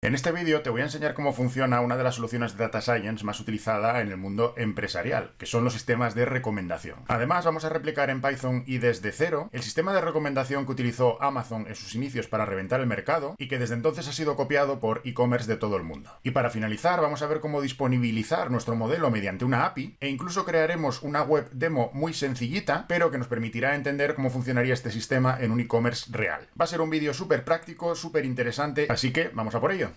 En este vídeo te voy a enseñar cómo funciona una de las soluciones de Data Science más utilizada en el mundo empresarial, que son los sistemas de recomendación. Además, vamos a replicar en Python y desde cero el sistema de recomendación que utilizó Amazon en sus inicios para reventar el mercado y que desde entonces ha sido copiado por e-commerce de todo el mundo. Y para finalizar, vamos a ver cómo disponibilizar nuestro modelo mediante una API e incluso crearemos una web demo muy sencillita, pero que nos permitirá entender cómo funcionaría este sistema en un e-commerce real. Va a ser un vídeo súper práctico, súper interesante, así que vamos a por ello.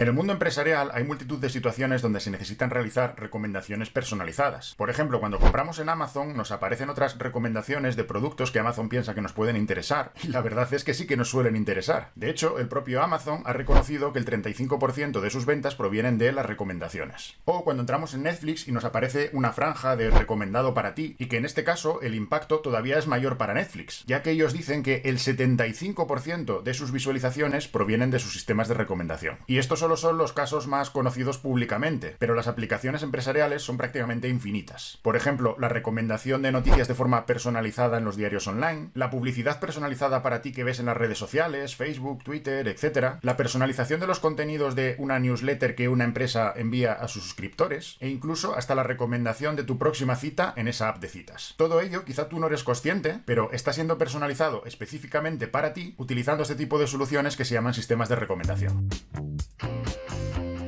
En el mundo empresarial hay multitud de situaciones donde se necesitan realizar recomendaciones personalizadas. Por ejemplo, cuando compramos en Amazon nos aparecen otras recomendaciones de productos que Amazon piensa que nos pueden interesar, y la verdad es que sí que nos suelen interesar. De hecho, el propio Amazon ha reconocido que el 35% de sus ventas provienen de las recomendaciones. O cuando entramos en Netflix y nos aparece una franja de recomendado para ti, y que en este caso el impacto todavía es mayor para Netflix, ya que ellos dicen que el 75% de sus visualizaciones provienen de sus sistemas de recomendación. Y esto solo son los casos más conocidos públicamente, pero las aplicaciones empresariales son prácticamente infinitas. Por ejemplo, la recomendación de noticias de forma personalizada en los diarios online, la publicidad personalizada para ti que ves en las redes sociales, Facebook, Twitter, etc., la personalización de los contenidos de una newsletter que una empresa envía a sus suscriptores, e incluso hasta la recomendación de tu próxima cita en esa app de citas. Todo ello quizá tú no eres consciente, pero está siendo personalizado específicamente para ti utilizando este tipo de soluciones que se llaman sistemas de recomendación.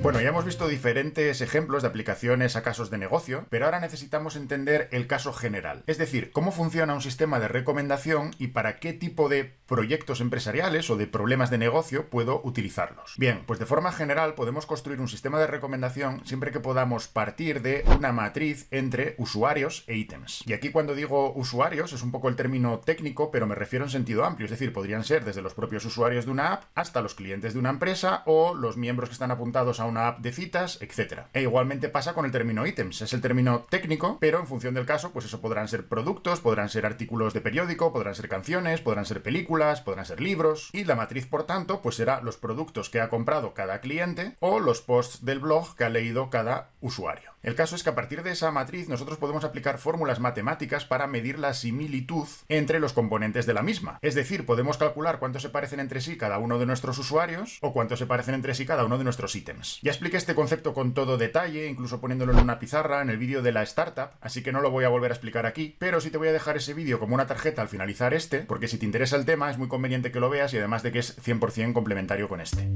Bueno, ya hemos visto diferentes ejemplos de aplicaciones a casos de negocio, pero ahora necesitamos entender el caso general. Es decir, cómo funciona un sistema de recomendación y para qué tipo de proyectos empresariales o de problemas de negocio puedo utilizarlos. Bien, pues de forma general podemos construir un sistema de recomendación siempre que podamos partir de una matriz entre usuarios e ítems. Y aquí cuando digo usuarios es un poco el término técnico, pero me refiero en sentido amplio, es decir, podrían ser desde los propios usuarios de una app hasta los clientes de una empresa o los miembros que están apuntados a una app de citas, etc. E igualmente pasa con el término ítems, es el término técnico, pero en función del caso, pues eso podrán ser productos, podrán ser artículos de periódico, podrán ser canciones, podrán ser películas, podrán ser libros, y la matriz, por tanto, pues será los productos que ha comprado cada cliente o los posts del blog que ha leído cada usuario. El caso es que a partir de esa matriz nosotros podemos aplicar fórmulas matemáticas para medir la similitud entre los componentes de la misma. Es decir, podemos calcular cuánto se parecen entre sí cada uno de nuestros usuarios o cuánto se parecen entre sí cada uno de nuestros ítems. Ya expliqué este concepto con todo detalle, incluso poniéndolo en una pizarra en el vídeo de la startup, así que no lo voy a volver a explicar aquí, pero sí te voy a dejar ese vídeo como una tarjeta al finalizar este, porque si te interesa el tema es muy conveniente que lo veas y además de que es 100% complementario con este.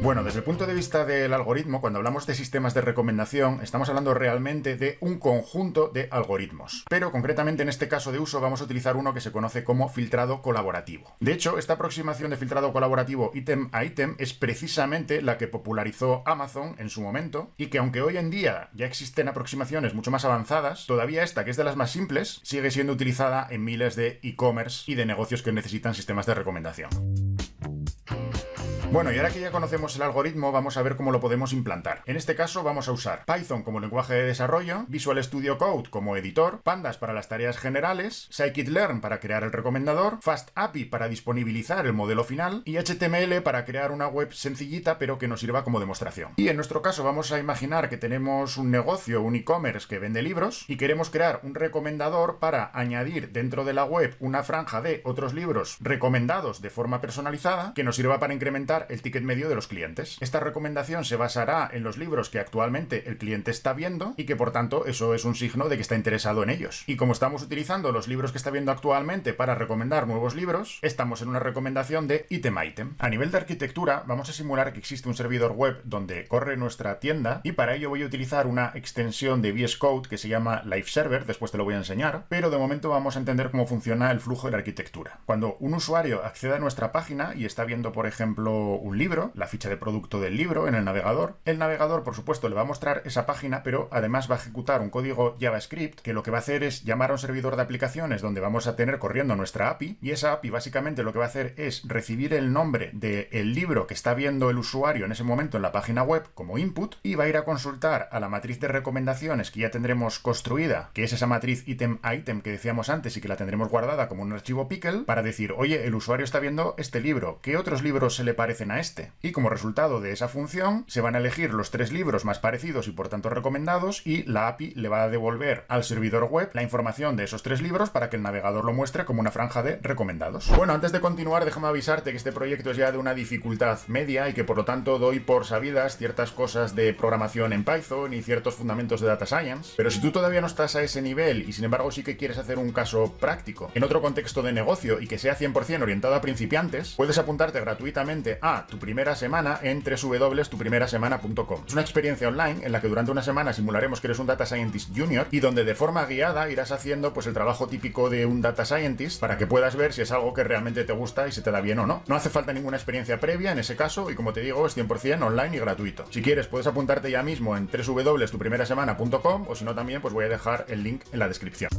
Bueno, desde el punto de vista del algoritmo, cuando hablamos de sistemas de recomendación, estamos hablando realmente de un conjunto de algoritmos. Pero concretamente en este caso de uso vamos a utilizar uno que se conoce como filtrado colaborativo. De hecho, esta aproximación de filtrado colaborativo ítem a ítem es precisamente la que popularizó Amazon en su momento y que aunque hoy en día ya existen aproximaciones mucho más avanzadas, todavía esta, que es de las más simples, sigue siendo utilizada en miles de e-commerce y de negocios que necesitan sistemas de recomendación. Bueno, y ahora que ya conocemos el algoritmo, vamos a ver cómo lo podemos implantar. En este caso vamos a usar Python como lenguaje de desarrollo, Visual Studio Code como editor, Pandas para las tareas generales, Scikit-learn para crear el recomendador, FastAPI para disponibilizar el modelo final y HTML para crear una web sencillita pero que nos sirva como demostración. Y en nuestro caso vamos a imaginar que tenemos un negocio, un e-commerce que vende libros y queremos crear un recomendador para añadir dentro de la web una franja de otros libros recomendados de forma personalizada que nos sirva para incrementar el ticket medio de los clientes. Esta recomendación se basará en los libros que actualmente el cliente está viendo y que por tanto eso es un signo de que está interesado en ellos. Y como estamos utilizando los libros que está viendo actualmente para recomendar nuevos libros, estamos en una recomendación de ítem a ítem. A nivel de arquitectura vamos a simular que existe un servidor web donde corre nuestra tienda y para ello voy a utilizar una extensión de VS Code que se llama Live Server, después te lo voy a enseñar, pero de momento vamos a entender cómo funciona el flujo de la arquitectura. Cuando un usuario accede a nuestra página y está viendo, por ejemplo, un libro, la ficha de producto del libro en el navegador por supuesto le va a mostrar esa página, pero además va a ejecutar un código JavaScript que lo que va a hacer es llamar a un servidor de aplicaciones donde vamos a tener corriendo nuestra API y esa API básicamente lo que va a hacer es recibir el nombre del libro que está viendo el usuario en ese momento en la página web como input y va a ir a consultar a la matriz de recomendaciones que ya tendremos construida, que es esa matriz ítem a ítem que decíamos antes y que la tendremos guardada como un archivo pickle para decir, oye, el usuario está viendo este libro, ¿qué otros libros se le parecen parecen a este. Y como resultado de esa función, se van a elegir los 3 libros más parecidos y por tanto recomendados, y la API le va a devolver al servidor web la información de esos 3 libros para que el navegador lo muestre como una franja de recomendados. Bueno, antes de continuar, déjame avisarte que este proyecto es ya de una dificultad media y que por lo tanto doy por sabidas ciertas cosas de programación en Python y ciertos fundamentos de Data Science, pero si tú todavía no estás a ese nivel y sin embargo sí que quieres hacer un caso práctico en otro contexto de negocio y que sea 100% orientado a principiantes, puedes apuntarte gratuitamente a Tu Primera Semana en www.tuprimerasemana.com. Es una experiencia online en la que durante una semana simularemos que eres un Data Scientist Junior y donde de forma guiada irás haciendo pues el trabajo típico de un Data Scientist para que puedas ver si es algo que realmente te gusta y se te da bien o no. No hace falta ninguna experiencia previa en ese caso y como te digo es 100% online y gratuito. Si quieres puedes apuntarte ya mismo en www.tuprimerasemana.com o si no también pues voy a dejar el link en la descripción.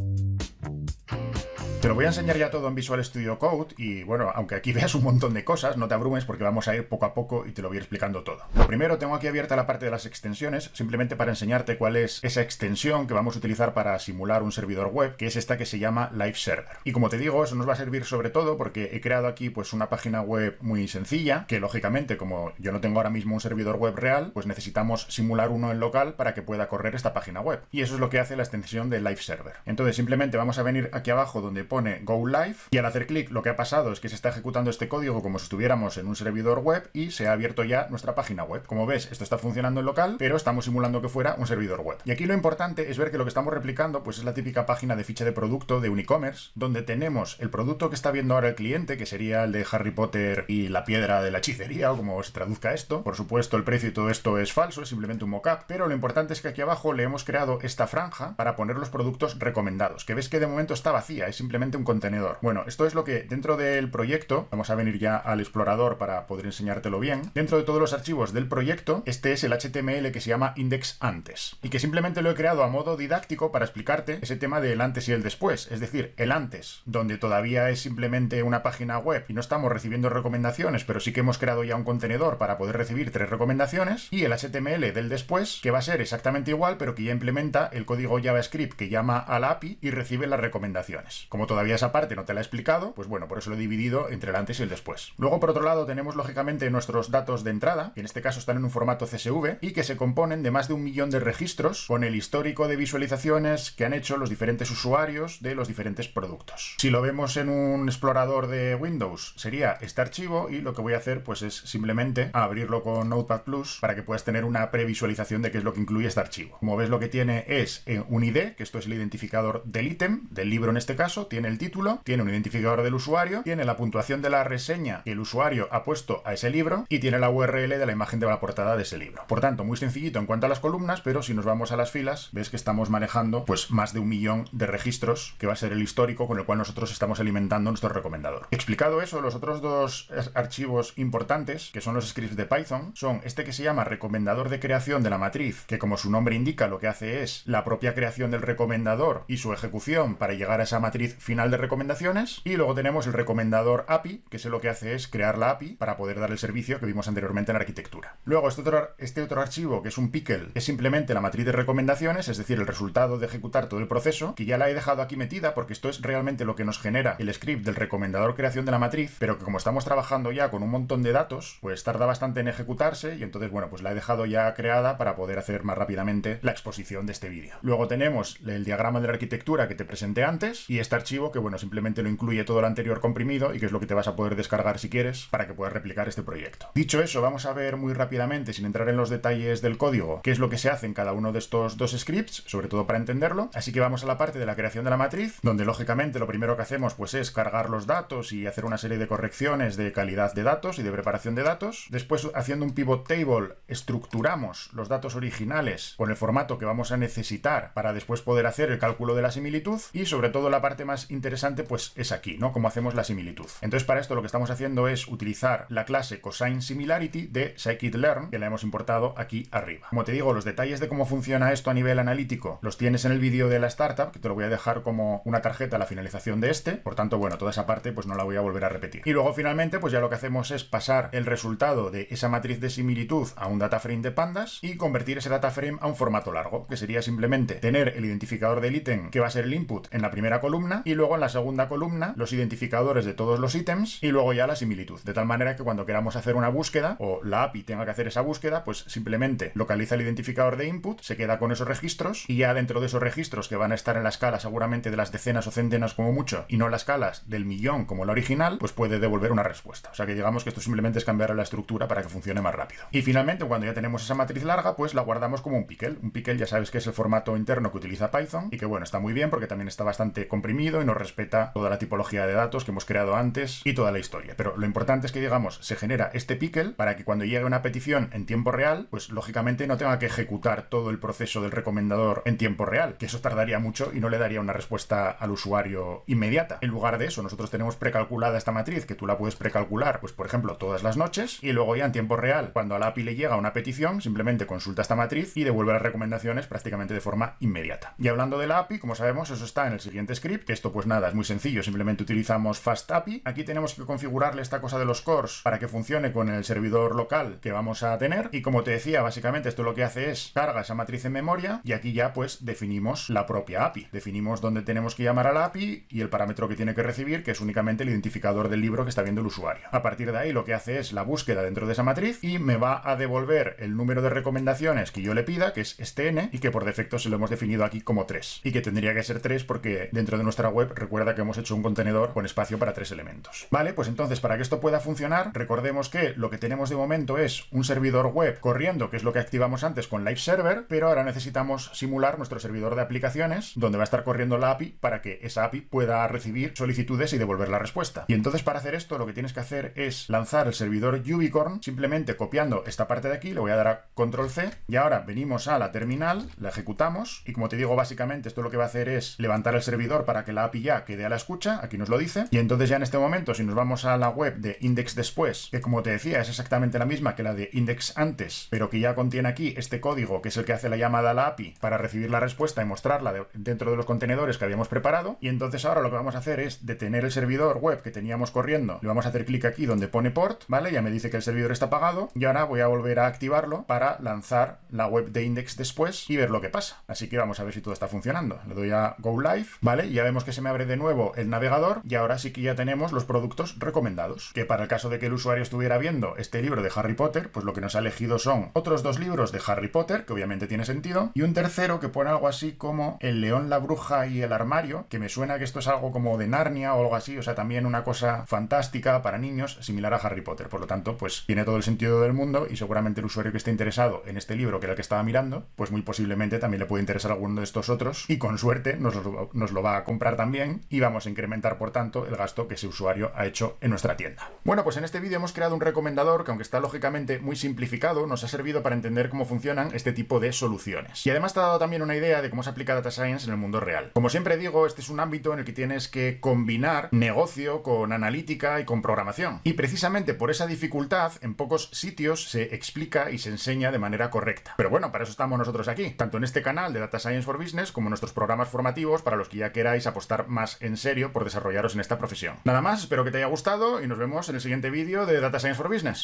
Te lo voy a enseñar ya todo en Visual Studio Code y bueno, aunque aquí veas un montón de cosas, no te abrumes porque vamos a ir poco a poco y te lo voy a ir explicando todo. Lo primero, tengo aquí abierta la parte de las extensiones, simplemente para enseñarte cuál es esa extensión que vamos a utilizar para simular un servidor web, que es esta que se llama Live Server. Y como te digo, eso nos va a servir sobre todo porque he creado aquí pues una página web muy sencilla, que lógicamente como yo no tengo ahora mismo un servidor web real, pues necesitamos simular uno en local para que pueda correr esta página web. Y eso es lo que hace la extensión de Live Server. Entonces simplemente vamos a venir aquí abajo donde pone Go Live y al hacer clic lo que ha pasado es que se está ejecutando este código como si estuviéramos en un servidor web y se ha abierto ya nuestra página web. Como ves, esto está funcionando en local, pero estamos simulando que fuera un servidor web. Y aquí lo importante es ver que lo que estamos replicando pues es la típica página de ficha de producto de un e-commerce, donde tenemos el producto que está viendo ahora el cliente, que sería el de Harry Potter y la piedra de la hechicería, o como se traduzca esto. Por supuesto, el precio y todo esto es falso, es simplemente un mockup, pero lo importante es que aquí abajo le hemos creado esta franja para poner los productos recomendados, que ves que de momento está vacía, es simplemente un contenedor. Bueno, esto es lo que dentro del proyecto, vamos a venir ya al explorador para poder enseñártelo bien, dentro de todos los archivos del proyecto, este es el HTML que se llama index antes, y que simplemente lo he creado a modo didáctico para explicarte ese tema del antes y el después, es decir, el antes, donde todavía es simplemente una página web y no estamos recibiendo recomendaciones, pero sí que hemos creado ya un contenedor para poder recibir 3 recomendaciones, y el HTML del después, que va a ser exactamente igual, pero que ya implementa el código JavaScript que llama a la API y recibe las recomendaciones. Como todavía esa parte no te la he explicado, pues bueno, por eso lo he dividido entre el antes y el después. Luego, por otro lado, tenemos lógicamente nuestros datos de entrada, que en este caso están en un formato CSV y que se componen de más de 1 millón de registros con el histórico de visualizaciones que han hecho los diferentes usuarios de los diferentes productos. Si lo vemos en un explorador de Windows, sería este archivo y lo que voy a hacer pues es simplemente abrirlo con Notepad+ para que puedas tener una previsualización de qué es lo que incluye este archivo. Como ves, lo que tiene es un ID, que esto es el identificador del ítem, del libro en este caso, tiene el título, tiene un identificador del usuario, tiene la puntuación de la reseña que el usuario ha puesto a ese libro y tiene la URL de la imagen de la portada de ese libro. Por tanto, muy sencillito en cuanto a las columnas, pero si nos vamos a las filas, ves que estamos manejando pues más de 1 millón de registros, que va a ser el histórico con el cual nosotros estamos alimentando nuestro recomendador. Explicado eso, los otros 2 archivos importantes, que son los scripts de Python, son este que se llama recomendador de creación de la matriz, que como su nombre indica, lo que hace es la propia creación del recomendador y su ejecución para llegar a esa matriz final de recomendaciones, y luego tenemos el recomendador API, que lo que hace es crear la API para poder dar el servicio que vimos anteriormente en la arquitectura. Luego este otro archivo, que es un pickle, es simplemente la matriz de recomendaciones, es decir, el resultado de ejecutar todo el proceso, que ya la he dejado aquí metida porque esto es realmente lo que nos genera el script del recomendador creación de la matriz, pero que como estamos trabajando ya con un montón de datos, pues tarda bastante en ejecutarse y entonces, bueno, pues la he dejado ya creada para poder hacer más rápidamente la exposición de este vídeo. Luego tenemos el diagrama de la arquitectura que te presenté antes y este archivo que, bueno, simplemente lo incluye todo lo anterior comprimido y que es lo que te vas a poder descargar si quieres para que puedas replicar este proyecto. Dicho eso, vamos a ver muy rápidamente, sin entrar en los detalles del código, qué es lo que se hace en cada uno de estos 2 scripts, sobre todo para entenderlo. Así que vamos a la parte de la creación de la matriz, donde lógicamente lo primero que hacemos pues es cargar los datos y hacer una serie de correcciones de calidad de datos y de preparación de datos. Después, haciendo un pivot table, estructuramos los datos originales con el formato que vamos a necesitar para después poder hacer el cálculo de la similitud, y sobre todo la parte más interesante pues es aquí, ¿no? Cómo hacemos la similitud. Entonces, para esto lo que estamos haciendo es utilizar la clase cosineSimilarity de scikit-learn, que la hemos importado aquí arriba. Como te digo, los detalles de cómo funciona esto a nivel analítico los tienes en el vídeo de la startup, que te lo voy a dejar como una tarjeta a la finalización de este. Por tanto, bueno, toda esa parte pues no la voy a volver a repetir. Y luego finalmente pues ya lo que hacemos es pasar el resultado de esa matriz de similitud a un dataframe de pandas y convertir ese dataframe a un formato largo, que sería simplemente tener el identificador del ítem, que va a ser el input, en la primera columna, y y luego en la segunda columna los identificadores de todos los ítems y luego ya la similitud. De tal manera que cuando queramos hacer una búsqueda o la API tenga que hacer esa búsqueda, pues simplemente localiza el identificador de input, se queda con esos registros y ya dentro de esos registros, que van a estar en la escala seguramente de las decenas o centenas como mucho y no en las escalas del millón como la original, pues puede devolver una respuesta. O sea que digamos que esto simplemente es cambiar la estructura para que funcione más rápido. Y finalmente, cuando ya tenemos esa matriz larga, pues la guardamos como un pickle. Un pickle ya sabes que es el formato interno que utiliza Python y que bueno, está muy bien porque también está bastante comprimido y nos respeta toda la tipología de datos que hemos creado antes y toda la historia. Pero lo importante es que digamos, se genera este pickle para que cuando llegue una petición en tiempo real, pues lógicamente no tenga que ejecutar todo el proceso del recomendador en tiempo real, que eso tardaría mucho y no le daría una respuesta al usuario inmediata. En lugar de eso, nosotros tenemos precalculada esta matriz, que tú la puedes precalcular, pues por ejemplo, todas las noches, y luego ya en tiempo real, cuando a la API le llega una petición, simplemente consulta esta matriz y devuelve las recomendaciones prácticamente de forma inmediata. Y hablando de la API, como sabemos, eso está en el siguiente script, que esto pues nada, es muy sencillo, simplemente utilizamos FastAPI. Aquí tenemos que configurarle esta cosa de los cores para que funcione con el servidor local que vamos a tener, y como te decía, básicamente esto lo que hace es carga esa matriz en memoria y aquí ya pues definimos la propia API. Definimos dónde tenemos que llamar a la API y el parámetro que tiene que recibir, que es únicamente el identificador del libro que está viendo el usuario. A partir de ahí lo que hace es la búsqueda dentro de esa matriz y me va a devolver el número de recomendaciones que yo le pida, que es este n, y que por defecto se lo hemos definido aquí como 3. Y que tendría que ser 3 porque dentro de nuestra web recuerda que hemos hecho un contenedor con espacio para 3 elementos. Vale, pues entonces para que esto pueda funcionar, recordemos que lo que tenemos de momento es un servidor web corriendo, que es lo que activamos antes con Live Server, pero ahora necesitamos simular nuestro servidor de aplicaciones donde va a estar corriendo la API para que esa API pueda recibir solicitudes y devolver la respuesta. Y entonces para hacer esto lo que tienes que hacer es lanzar el servidor Ubicorn, simplemente copiando esta parte de aquí, le voy a dar a Control C y ahora venimos a la terminal, la ejecutamos y como te digo, básicamente esto lo que va a hacer es levantar el servidor para que la API ya quede a la escucha, aquí nos lo dice, y entonces ya en este momento si nos vamos a la web de Index después, que como te decía es exactamente la misma que la de Index antes, pero que ya contiene aquí este código que es el que hace la llamada a la API para recibir la respuesta y mostrarla dentro de los contenedores que habíamos preparado, y entonces ahora lo que vamos a hacer es detener el servidor web que teníamos corriendo, le vamos a hacer clic aquí donde pone port, ¿vale? Ya me dice que el servidor está apagado y ahora voy a volver a activarlo para lanzar la web de Index después y ver lo que pasa. Así que vamos a ver si todo está funcionando. Le doy a Go Live, ¿vale? Y ya vemos que se me abre de nuevo el navegador y ahora sí que ya tenemos los productos recomendados, que para el caso de que el usuario estuviera viendo este libro de Harry Potter, pues lo que nos ha elegido son otros 2 libros de Harry Potter, que obviamente tiene sentido, y un tercero que pone algo así como El león, la bruja y el armario, que me suena que esto es algo como de Narnia o algo así, o sea, también una cosa fantástica para niños, similar a Harry Potter. Por lo tanto, pues tiene todo el sentido del mundo y seguramente el usuario que esté interesado en este libro, que era el que estaba mirando, pues muy posiblemente también le puede interesar alguno de estos otros y con suerte nos lo va a comprar también y vamos a incrementar, por tanto, el gasto que ese usuario ha hecho en nuestra tienda. Bueno, pues en este vídeo hemos creado un recomendador que, aunque está lógicamente muy simplificado, nos ha servido para entender cómo funcionan este tipo de soluciones. Y además te ha dado también una idea de cómo se aplica Data Science en el mundo real. Como siempre digo, este es un ámbito en el que tienes que combinar negocio con analítica y con programación. Y precisamente por esa dificultad, en pocos sitios se explica y se enseña de manera correcta. Pero bueno, para eso estamos nosotros aquí, tanto en este canal de Data Science for Business como en nuestros programas formativos para los que ya queráis apostar más en serio por desarrollaros en esta profesión. Nada más, espero que te haya gustado y nos vemos en el siguiente vídeo de Data Science for Business.